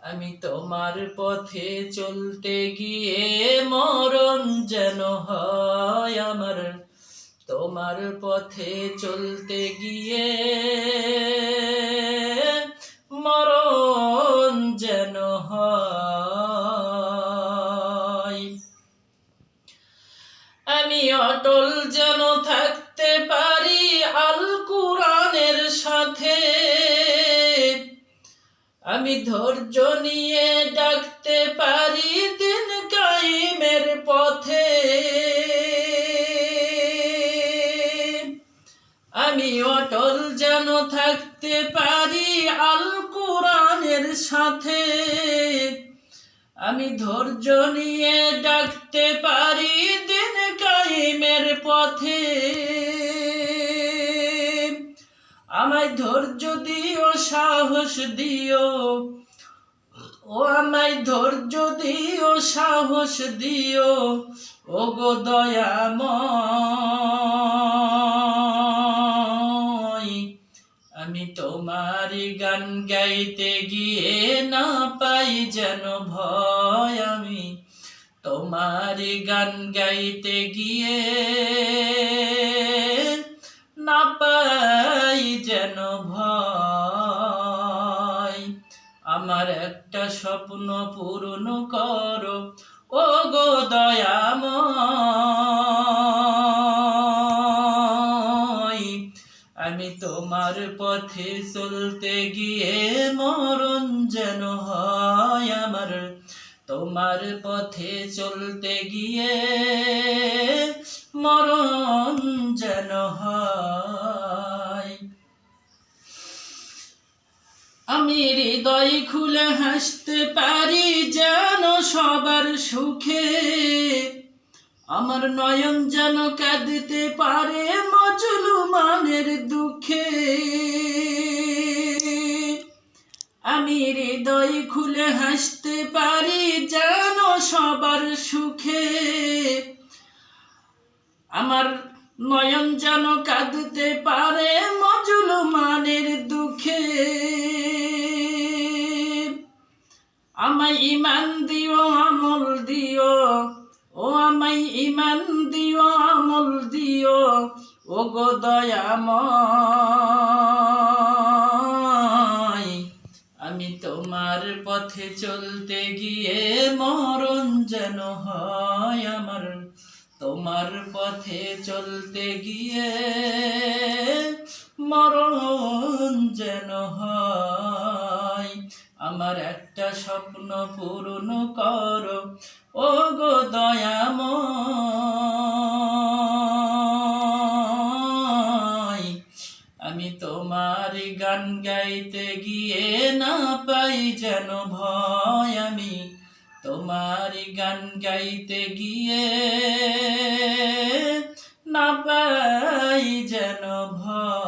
আমি তোমার পথে চলতে গিয়ে মরণ যেন হয় আমার, তোমার পথে চলতে গিয়ে মরণ যেন হয়। আমি অটল যেন থাকতে পারি আল কুরআনের সাথে, আমি ধৈর্য নিয়ে ডাকতে পারি দিন কায়েমের পথে। আমি অটল যেন থাকতে পারি আল কুরআনের সাথে, আমি ধৈর্য নিয়ে ডাকতে পারি দিন কায়েমের পথে। আমায় ধৈর্য দিও, সাহস দিও, ও আমায় ধৈর্য দিও, সাহস দিও, ও গো দয়াময়। আমি তোমারই গান গাইতে গিয়ে না পাই যেন ভয়, আমি তোমারই গান গাইতে গিয়ে না পাই যেন ভয়। আমার একটা স্বপ্ন পূরণ করো, ও গো দয়াময়। আমি তোমার পথে চলতে গিয়ে মরণ যেন হয় আমার, তোমার পথে চলতে গিয়ে মরণ যেন হয়। আমি হৃদয় খুলে হাসতে পারি যেন সবার সুখে, আমার নয়ন যেন কাঁদতে পারে মজলুমানের দুঃখে। আমি হৃদয় খুলে হাসতে পারি যেন সবার সুখে, আমার নয়ন যেন কাঁদতে পারে মজলুমানের দুঃখে। আমায় ঈমান দিও, আমল দিও, ও আমায় ঈমান দিও, আমল দিও, ও গো দয়াময়। আমি তোমার পথে চলতে গিয়ে মরণ যেন হয় আমার, তোমার পথে চলতে গিয়ে মরণ যেন হয়। আমার একটা স্বপ্ন পূরণ করো, ও গো দয়াময়। আমি তোমার গান গাইতে গিয়ে না পাই যেন ভয়, আমি তোমার গান গাইতে গিয়ে না পাই যেন ভয়।